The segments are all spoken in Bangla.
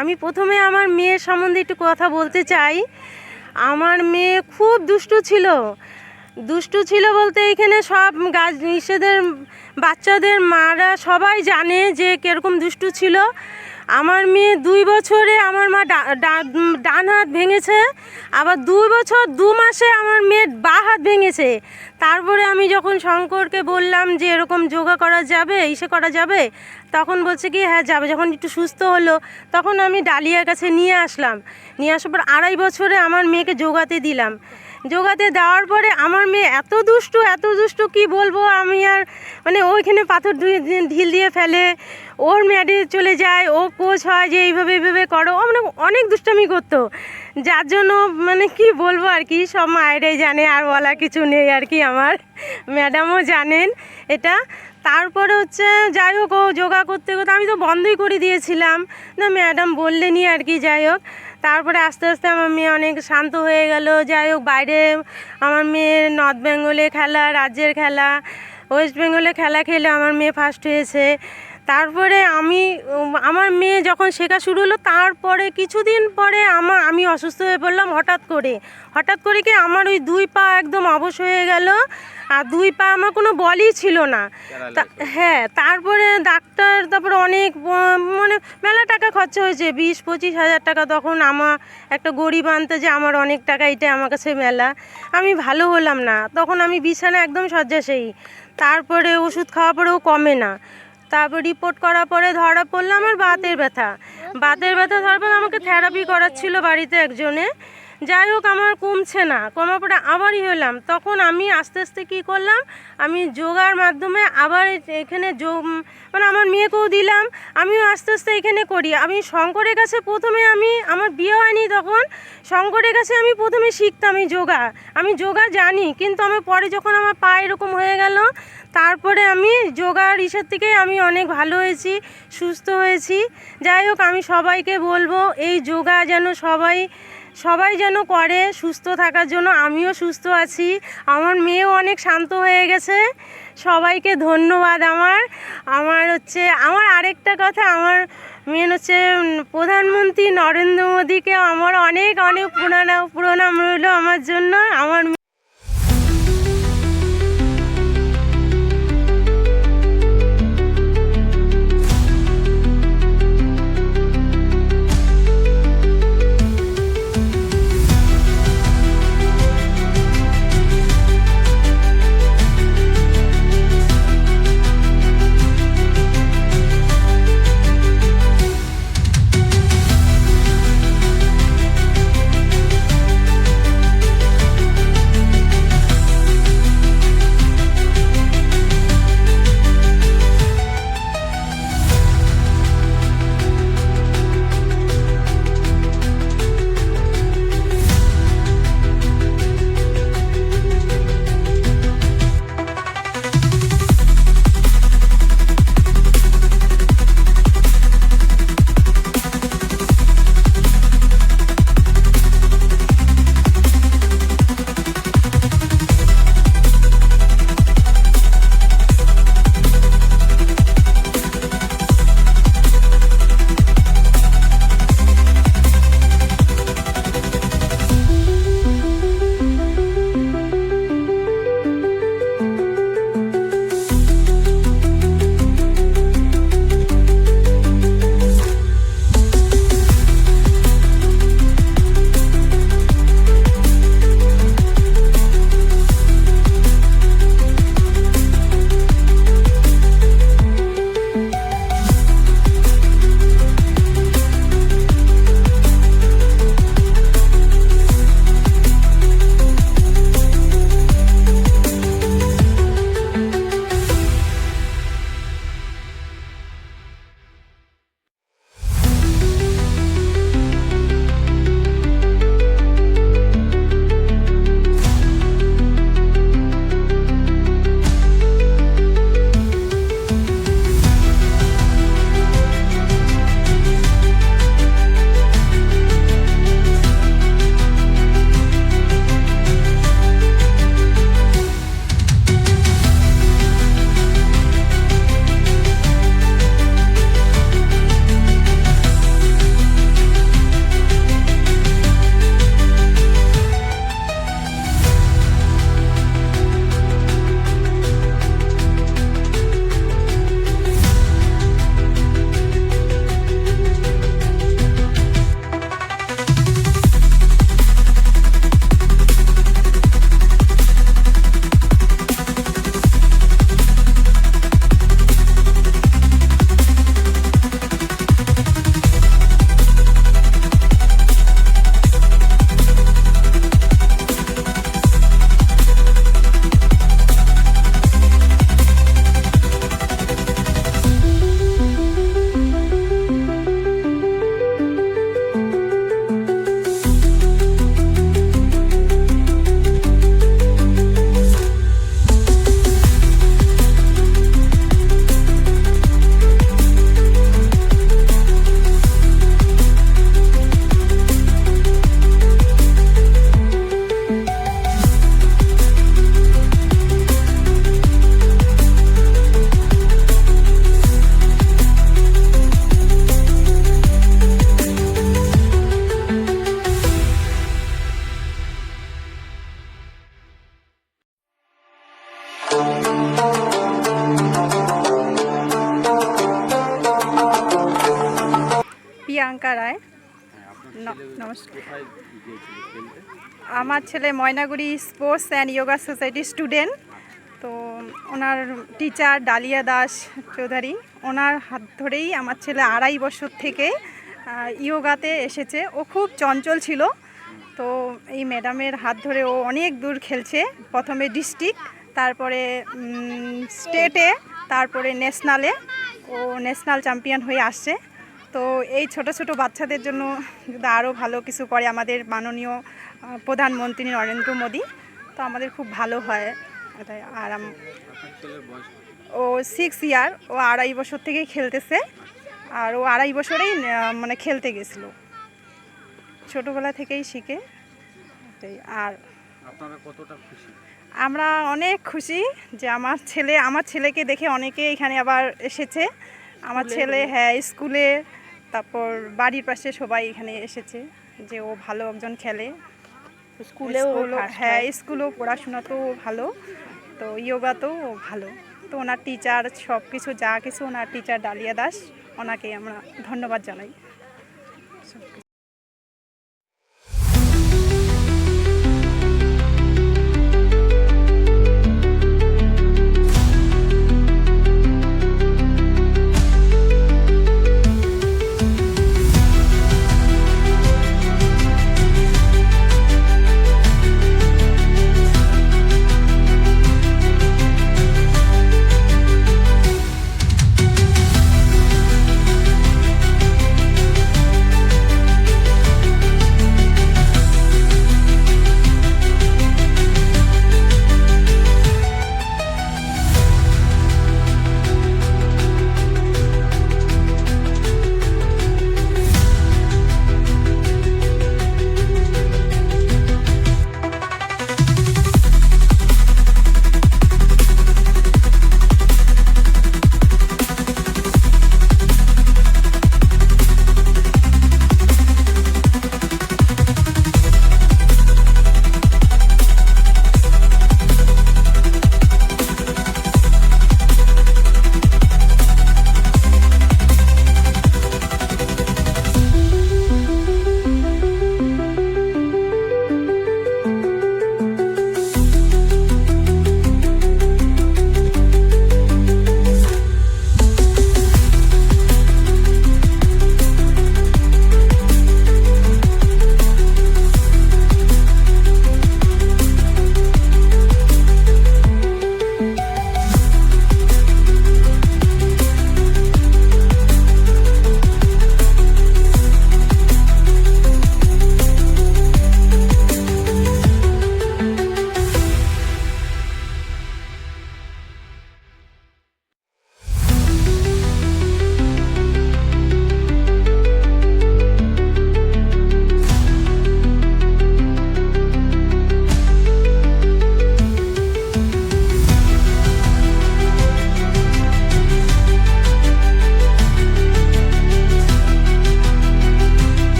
আমি প্রথমে আমার মেয়ের সম্বন্ধে একটু কথা বলতে চাই। আমার মেয়ে খুব দুষ্টু ছিল বলতে এইখানে সব ইসেদের বাচ্চাদের মারা সবাই জানে যে কীরকম দুষ্টু ছিল। আমার মেয়ে 2 বছরে আমার মা ডান হাত ভেঙেছে, আবার 2 বছর 2 মাসে আমার মেয়ের বাঁ হাত ভেঙেছে। তারপরে আমি যখন শঙ্করকে বললাম যে এরকম যোগা করা যাবে, করা যাবে, তখন বলছে কি হ্যাঁ যাবে। যখন একটু সুস্থ হলো তখন আমি ডালিয়ার কাছে নিয়ে আসার পর 2.5 বছরে আমার মেয়েকে যোগাতে দিলাম। যোগাতে দেওয়ার পরে আমার মেয়ে এত দুষ্টু কি বলবো আমি আর, মানে ওইখানে পাথর ঢিল দিয়ে ফেলে, ওর ম্যাডে চলে যায়, ও কোচ হয় যে এইভাবে করো, মানে অনেক দুষ্টামি করতো। যার জন্য মানে কি বলবো আর কি, সব মায়েরাই জানে, আর বলার কিছু নেই আর কি। আমার ম্যাডামও জানেন এটা। তারপরে যাই হোক, ও যোগা করতে আমি তো বন্ধই করে দিয়েছিলাম, না ম্যাডাম বললেনই আর কি। যাই হোক, তারপরে আস্তে আস্তে আমার মেয়ে অনেক শান্ত হয়ে গেল। যাই হোক, বাইরে আমার মেয়ে নর্থ বেঙ্গলে খেলা, রাজ্যের খেলা, ওয়েস্ট বেঙ্গলে খেলা খেলে আমার মেয়ে ফার্স্ট হয়েছে। তারপরে আমার মেয়ে যখন শেখা শুরু হলো, তারপরে কিছুদিন পরে আমি অসুস্থ হয়ে পড়লাম হঠাৎ করে কি আমার ওই 2 পা একদম অবশ হয়ে গেল, আর 2 পা আমার কোনো বলই ছিল না। হ্যাঁ, তারপরে তারপরে অনেক মানে মেলা টাকা খরচা হয়েছে, 20-25 হাজার টাকা। তখন আমার একটা গরিব আনতে যে আমার অনেক টাকা, এটা আমার কাছে মেলা। আমি ভালো হলাম না, তখন আমি বিছানা একদম শয্যাশায়ী। তারপরে ওষুধ খাওয়ার পরেও কমে না। তারপর রিপোর্ট করার পরে ধরা পড়লো আমার বাতের ব্যথা ধরার পর আমাকে থেরাপি করাচ্ছিল বাড়িতে একজনে। যাই হোক, আমার কমছে না, কমার পরে আবারই হলাম। তখন আমি আস্তে আস্তে কী করলাম, আমি যোগার মাধ্যমে আবার এখানে মানে আমার মেয়েকেও দিলাম, আমিও আস্তে আস্তে এখানে করি। আমি শঙ্করের কাছে প্রথমে আমার বিয়ে হয়নি, তখন শঙ্করের কাছে আমি প্রথমে শিখতাম আমি যোগা জানি, কিন্তু আমার পরে যখন আমার পা এরকম হয়ে গেল, তারপরে আমি যোগার থেকে আমি অনেক ভালো হয়েছি, সুস্থ হয়েছি। যাই হোক, আমি সবাইকে বলবো এই যোগা যেন সবাই যেন করে, সুস্থ থাকার জন্য। আমিও সুস্থ আছি, আমার মেয়েও অনেক শান্ত হয়ে গেছে। সবাইকে ধন্যবাদ। আমার আরেকটা কথা, আমার মেন প্রধানমন্ত্রী নরেন্দ্র মোদীকে আমার অনেক প্রণাম রইল আমার জন্য। আমার প্রিয়াঙ্কা রায়। আপনার ছেলে নমস্কার। কোথায় গিয়েছিল খেলতে? আমার ছেলে ময়নাগুড়ি স্পোর্টস অ্যান্ড যোগা সোসাইটির স্টুডেন্ট। তো ওনার টিচার ডালিয়া দাস চৌধুরী, ওনার হাত ধরেই আমার ছেলে 2.5 বছর থেকে ইয়োগাতে এসেছে। ও খুব চঞ্চল ছিল, তো এই ম্যাডামের হাত ধরে ও অনেক দূর খেলছে। প্রথমে ডিস্ট্রিক্ট, তারপরে স্টেটে, তারপরে ন্যাশনালে ও ন্যাশনাল চ্যাম্পিয়ন হয়ে আসছে। তো এই ছোট ছোট বাচ্চাদের জন্য যদি আরও ভালো কিছু করে আমাদের মাননীয় প্রধানমন্ত্রী নরেন্দ্র মোদী, তো আমাদের খুব ভালো হয় এটাই। আর আপনার ছেলের বয়স কত? ও 6 ইয়ার, ও 2.5 বছর থেকেই খেলতেছে। আর ও 2.5 বছরেই মানে খেলতে গেছিলো, ছোটোবেলা থেকেই শিখে এটাই। আর আপনারা কতটা খুশি? আমরা অনেক খুশি যে আমার ছেলেকে দেখে অনেকে এখানে আবার এসেছে। আমার ছেলে, হ্যাঁ, স্কুলে, তারপর বাড়ির পাশে সবাই এখানে এসেছে যে ও ভালো একজন খেলে। স্কুলেও হ্যাঁ, স্কুলেও পড়াশোনাতেও ভালো, তো ইয়োগাতেও ভালো। তো ওনার টিচার সব কিছু, যা কিছু, ওনার টিচার ডালিয়া দাস, ওনাকে আমরা ধন্যবাদ জানাই।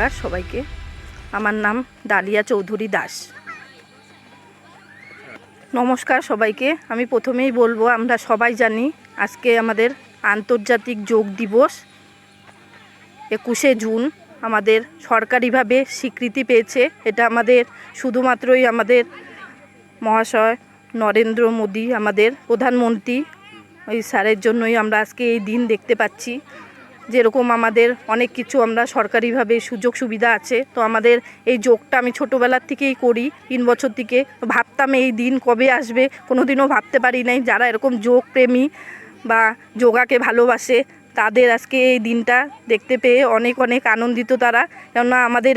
নমস্কার সবাইকে। আমার নাম ডালিয়া চৌধুরী দাস। নমস্কার সবাইকে। আমি প্রথমেই বলবো, আমরা সবাই জানি আজকে আমাদের আন্তর্জাতিক যোগ দিবস। 21শে জুন আমাদের সরকারিভাবে স্বীকৃতি পেয়েছে। এটা আমাদের শুধুমাত্রই আমাদের মহাশয় নরেন্দ্র মোদী, আমাদের প্রধানমন্ত্রী, ওই স্যারের জন্যই আমরা আজকে এই দিন দেখতে পাচ্ছি। যেরকম আমাদের অনেক কিছু আমরা সরকারিভাবে সুযোগ সুবিধা আছে, তো আমাদের এই যোগটা আমি ছোটোবেলার থেকেই করি, 3 বছর থেকে। ভাবতাম এই দিন কবে আসবে, কোনো দিনও ভাবতে পারি নাই। যারা এরকম যোগ প্রেমী বা যোগাকে ভালোবাসে তাদের আজকে এই দিনটা দেখতে পেয়ে অনেক অনেক আনন্দিত তারা। কেননা আমাদের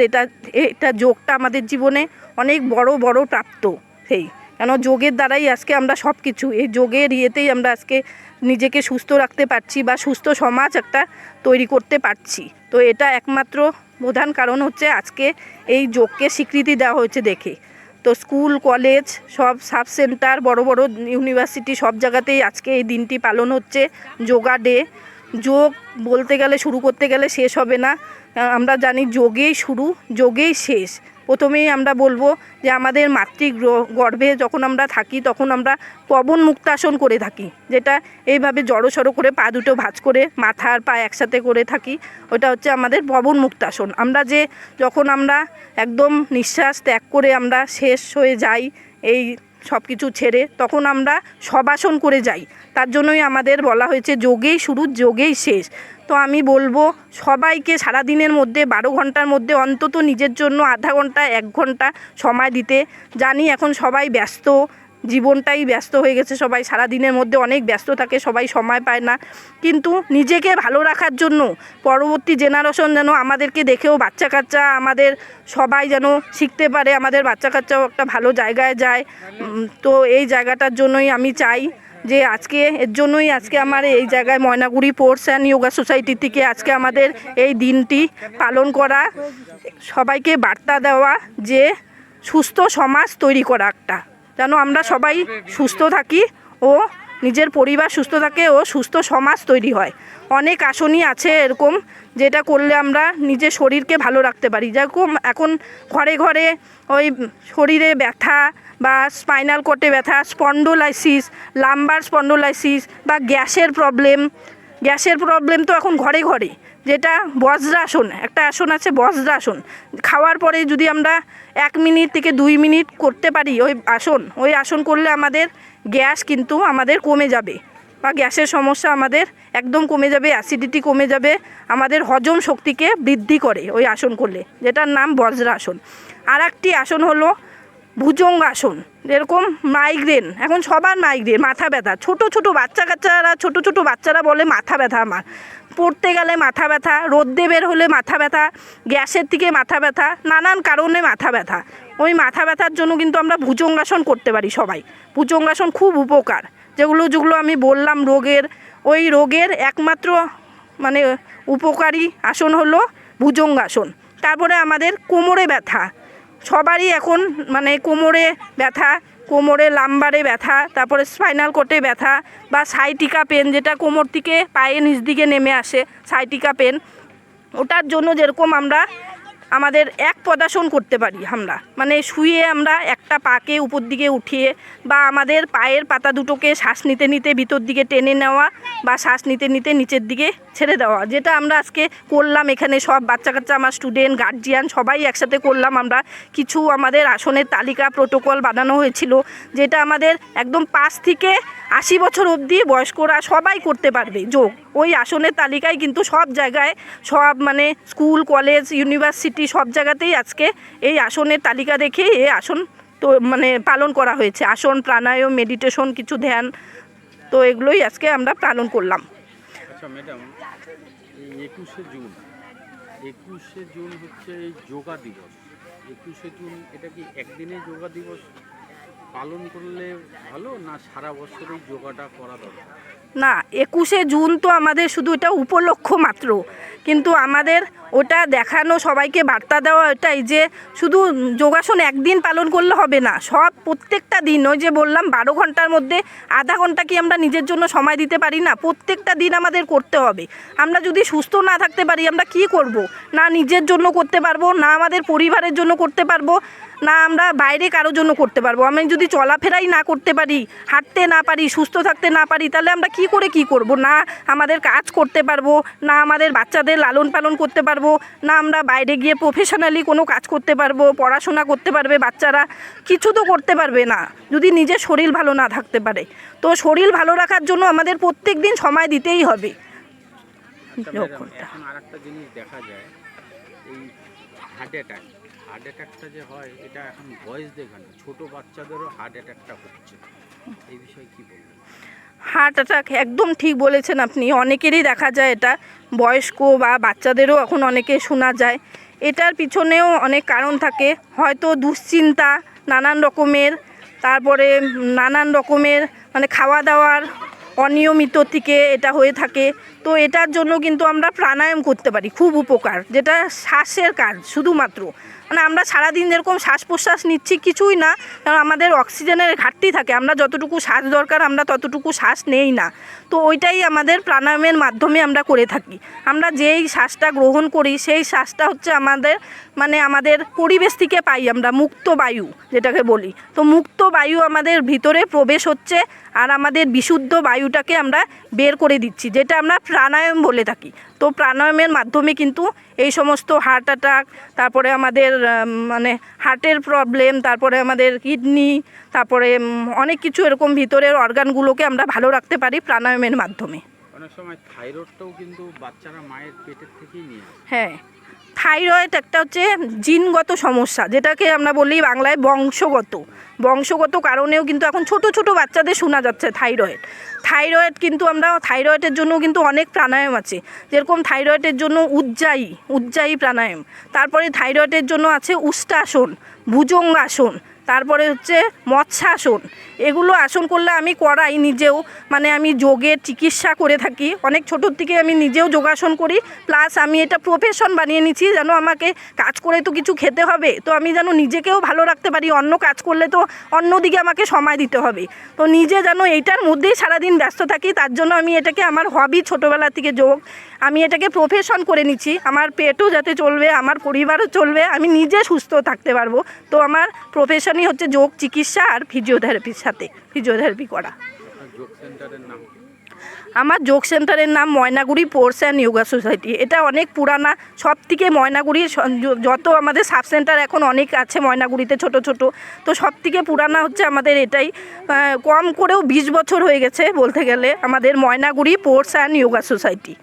এটা যোগটা আমাদের জীবনে অনেক বড় প্রাপ্ত। কেন যোগের দ্বারাই আজকে আমরা সব কিছু, এই যোগের ইয়েতেই আমরা আজকে নিজেকে সুস্থ রাখতে পারছি বা সুস্থ সমাজ একটা তৈরি করতে পারছি। তো এটা একমাত্র প্রধান কারণ হচ্ছে আজকে এই যোগকে স্বীকৃতি দেওয়া হয়েছে দেখে। তো স্কুল কলেজ সব সাব সেন্টার বড় ইউনিভার্সিটি সব জায়গাতেই আজকে এই দিনটি পালন হচ্ছে, যোগা ডে। যোগ বলতে গেলে, শুরু করতে গেলে শেষ হবে না। আমরা জানি যোগেই শুরু, যোগেই শেষ। প্রথমেই আমরা বলবো যে আমাদের গর্ভে যখন আমরা থাকি তখন আমরা পবন মুক্তাসন করে থাকি, যেটা এইভাবে জড়সড়ো করে পা দুটো ভাঁজ করে মাথা আর পা একসাথে করে থাকি। ওটা হচ্ছে আমাদের পবন মুক্তাসন। আমরা যখন আমরা একদম নিঃশ্বাস ত্যাগ করে আমরা শেষ হয়ে যাই, এই সব কিছু ছেড়ে, তখন আমরা শবাসন করে যাই। তার জন্যই আমাদের বলা হয়েছে যোগেই শুরু, যোগেই শেষ। তো আমি বলবো সবাইকে সারাদিনের মধ্যে 12 ঘন্টার মধ্যে অন্তত নিজের জন্য আধা ঘন্টা 1 ঘন্টা সময় দিতে। জানি এখন সবাই ব্যস্ত, জীবনটাই ব্যস্ত হয়ে গেছে, সবাই সারাদিনের মধ্যে অনেক ব্যস্ত থাকে, সবাই সময় পায় না। কিন্তু নিজেকে ভালো রাখার জন্য, পরবর্তী জেনারেশন যেন আমাদেরকে দেখেও বাচ্চা কাচ্চা আমাদের সবাই যেন শিখতে পারে, আমাদের বাচ্চা কাচ্চাও একটা ভালো জায়গায় যায়। তো এই জায়গাটার জন্যই আমি চাই যে এর জন্যই আজকে আমার এই জায়গায় Maynaguri sports and yoga society থেকে আজকে আমাদের এই দিনটি পালন করা, সবাইকে বার্তা দেওয়া যে সুস্থ সমাজ তৈরি করা একটা, যেন আমরা সবাই সুস্থ থাকি ও নিজের পরিবার সুস্থ থাকে ও সুস্থ সমাজ তৈরি হয়। অনেক আসনই আছে এরকম, যেটা করলে আমরা নিজের শরীরকে ভালো রাখতে পারি। যেরকম এখন ঘরে ঘরে ওই শরীরে ব্যথা বা স্পাইনাল কর্ডে ব্যথা, স্পন্ডোলাইসিস, লাম্বার স্পন্ডোলাইসিস বা গ্যাসের প্রবলেম তো এখন ঘরে ঘরে। যেটা বজ্রাসন, একটা আসন আছে বজ্রাসন। খাওয়ার পরে যদি আমরা 1 মিনিট থেকে 2 মিনিট করতে পারি ওই আসন করলে আমাদের গ্যাস কিন্তু আমাদের কমে যাবে, বা গ্যাসের সমস্যা আমাদের একদম কমে যাবে, অ্যাসিডিটি কমে যাবে, আমাদের হজম শক্তিকে বৃদ্ধি করে ওই আসন করলে, যেটার নাম বজ্রাসন। আর একটি আসন হলো ভুজঙ্গাসন। যেরকম মাইগ্রেন, এখন সবার মাইগ্রেন, মাথা ব্যথা, ছোট বাচ্চারা বলে মাথা ব্যথা, আমার পড়তে গেলে মাথা ব্যথা, রোদ্দে বের হলে মাথা ব্যথা, গ্যাসের থেকে মাথা ব্যথা, নানান কারণে মাথা ব্যথা। ওই মাথা ব্যথার জন্য কিন্তু আমরা ভুজঙ্গাসন করতে পারি সবাই। ভুজঙ্গাসন খুব উপকার। যেগুলো আমি বললাম ওই রোগের একমাত্র মানে উপকারী আসন হলো ভুজঙ্গাসন। তারপরে আমাদের কোমরে ব্যথা, সবারই এখন মানে কোমরে ব্যথা, কোমরে লাম্বারে ব্যথা, তারপরে স্পাইনাল কর্ডে ব্যথা বা সাইটিকা পেন, যেটা কোমর থেকে পায়ের নিচ দিকে নেমে আসে, সাইটিকা পেন। ওটার জন্য যেরকম আমরা আমাদের এক পদাসন করতে পারি, আমরা মানে শুয়ে আমরা একটা পাকে উপর দিকে উঠিয়ে, বা আমাদের পায়ের পাতা দুটোকে শ্বাস নিতে নিতে ভিতর দিকে টেনে নেওয়া বা শ্বাস নিতে নিতে নিচের দিকে ছেড়ে দেওয়া, যেটা আমরা আজকে করলাম। এখানে সব বাচ্চা কাচ্চা, আমার স্টুডেন্ট, গার্জিয়ান সবাই একসাথে করলাম। আমরা কিছু আমাদের আসনের তালিকা প্রোটোকল বানানো হয়েছিল, যেটা আমাদের একদম 5 থেকে 80 বছর অবধি বয়স্করা সবাই করতে পারবে যোগ। ওই আসনের তালিকায় কিন্তু সব জায়গায়, সব মানে স্কুল কলেজ ইউনিভার্সিটি সব জায়গাতেই আজকে এই আসনের তালিকা দেখে এই আসন তো মানে পালন করা হয়েছে। আসন, প্রাণায়াম, মেডিটেশন, কিছু ধ্যান, তো এগুলোই আজকে আমরা পালন করলাম। আচ্ছা ম্যাডাম, এই 21শে জুন হচ্ছে এই যোগা দিবস। 21শে জুন এটা কি একদিনে যোগা দিবস পালন করলে ভালো না সারা বছরই যোগাটা করা দরকার? না, 21শে জুন তো আমাদের শুধু এটা উপলক্ষ মাত্র, কিন্তু আমাদের ওটা দেখানো, সবাইকে বার্তা দেওয়া এটাই যে শুধু যোগাসন একদিন পালন করলে হবে না, সব প্রত্যেকটা দিন। ওই যে বললাম 12 ঘন্টার মধ্যে আধা ঘন্টা কি আমরা নিজের জন্য সময় দিতে পারি না? প্রত্যেকটা দিন আমাদের করতে হবে। আমরা যদি সুস্থ না থাকতে পারি আমরা কি করব? না নিজের জন্য করতে পারবো, না আমাদের পরিবারের জন্য করতে পারবো, না আমরা বাইরে কারোর জন্য করতে পারবো। আমি যদি চলাফেরাই না করতে পারি, হাঁটতে না পারি, সুস্থ থাকতে না পারি, তাহলে আমরা কি করে কি করব? না আমাদের কাজ করতে পারবো, না আমাদের বাচ্চাদের লালন পালন করতে পারবো, না আমরা বাইরে গিয়ে প্রফেশনালি কোনো কাজ করতে পারবো, পড়াশোনা করতে পারবে বাচ্চারা, কিছু তো করতে পারবে না যদি নিজের শরীর ভালো না থাকতে পারে। তো শরীর ভালো রাখার জন্য আমাদের প্রত্যেক দিন সময় দিতেই হবে। আচ্ছা ম্যাডাম, এখন আরেকটা জিনিস দেখা যায়, এই হার্ট অ্যাটাকটা যে হয় এটা এখন বয়স দেখে না, ছোটো বাচ্চাদেরও হার্ট অ্যাটাকটা হচ্ছে, এই বিষয়ে কী বলবেন? হার্ট অ্যাটাক একদম ঠিক বলেছেন আপনি, অনেকেরই দেখা যায় এটা, বয়স্ক বা বাচ্চাদেরও এখন অনেকে শোনা যায়। এটার পিছনেও অনেক কারণ থাকে, হয়তো দুশ্চিন্তা নানান রকমের, তারপরে নানান রকমের মানে খাওয়া দাওয়ার অনিয়মিত থেকে এটা হয়ে থাকে। তো এটার জন্য কিন্তু আমরা প্রাণায়াম করতে পারি, খুব উপকার, যেটা শ্বাসের কাজ শুধুমাত্র। মানে আমরা সারাদিন যেরকম শ্বাস প্রশ্বাস নিচ্ছি কিছুই না, কারণ আমাদের অক্সিজেনের ঘাটতি থাকে, আমরা যতটুকু শ্বাস দরকার আমরা ততটুকু শ্বাস নেই না। তো ওইটাই আমাদের প্রাণায়ামের মাধ্যমে আমরা করে থাকি। আমরা যেই শ্বাসটা গ্রহণ করি সেই শ্বাসটা হচ্ছে আমাদের মানে আমাদের পরিবেশ থেকে পাই আমরা, মুক্ত বায়ু যেটাকে বলি। তো মুক্ত বায়ু আমাদের ভিতরে প্রবেশ হচ্ছে আর আমাদের বিশুদ্ধ বায়ুটাকে আমরা বের করে দিচ্ছি, যেটা আমরা প্রাণায়াম বলে থাকি। তো প্রাণায়ামের মাধ্যমে কিন্তু এই সমস্ত হার্ট অ্যাটাক, তারপরে আমাদের মানে হার্টের প্রবলেম, তারপরে আমাদের কিডনি, তারপরে অনেক কিছু এরকম ভিতরের অর্গানগুলোকে আমরা ভালো রাখতে পারি প্রাণায়ামের মাধ্যমে। অনেক সময় থাইরয়েডটাও কিন্তু বাচ্চারা মায়ের পেটের থেকেই নিয়ে আসে। হ্যাঁ, থাইরয়েড একটা হচ্ছে জিনগত সমস্যা, যেটাকে আমরা বলি বাংলায় বংশগত কারণেও কিন্তু এখন ছোট ছোট বাচ্চাদের শোনা যাচ্ছে থাইরয়েড। কিন্তু আমরা থাইরয়েডের জন্য কিন্তু অনেক প্রাণায়াম আছে, যেরকম থাইরয়েডের জন্য উজ্জায়ী প্রাণায়াম, তারপরে থাইরয়েডের জন্য আছে উষ্ট্রাসন, ভুজঙ্গাসন, তারপরে হচ্ছে মৎস্যাসন। এগুলো আসন করলে আমি করাই নিজেও, মানে আমি যোগের চিকিৎসা করে থাকি, অনেক ছোটোর থেকে আমি নিজেও যোগাসন করি, প্লাস আমি এটা প্রফেশন বানিয়ে নিচ্ছি, যেন আমাকে কাজ করে তো কিছু খেতে হবে, তো আমি যেন নিজেকেও ভালো রাখতে পারি, অন্য কাজ করলে তো অন্যদিকে আমাকে সময় দিতে হবে, তো নিজে যেন এইটার মধ্যেই সারাদিন ব্যস্ত থাকি, তার জন্য আমি এটাকে আমার হবি, ছোটোবেলা থেকে যোগ, আমি এটাকে প্রফেশন করে নিচ্ছি। আমার পেটও যাতে চলবে, আমার পরিবারও চলবে, আমি নিজে সুস্থ থাকতে পারবো। তো আমার প্রফেশনই হচ্ছে যোগ চিকিৎসা আর ফিজিওথেরাপির সাথে ফিজিওথেরাপি করা। যোগ সেন্টারের নাম? আমার যোগ সেন্টারের নাম Maynaguri sports and yoga society. এটা অনেক পুরানা, সব থেকে ময়নাগুড়ির যত আমাদের সাব সেন্টার এখন অনেক আছে ময়নাগুড়িতে ছোট ছোট, তো সব থেকে পুরানা হচ্ছে আমাদের এটাই, কম করেও 20 বছর হয়ে গেছে বলতে গেলে আমাদের Maynaguri sports and yoga society.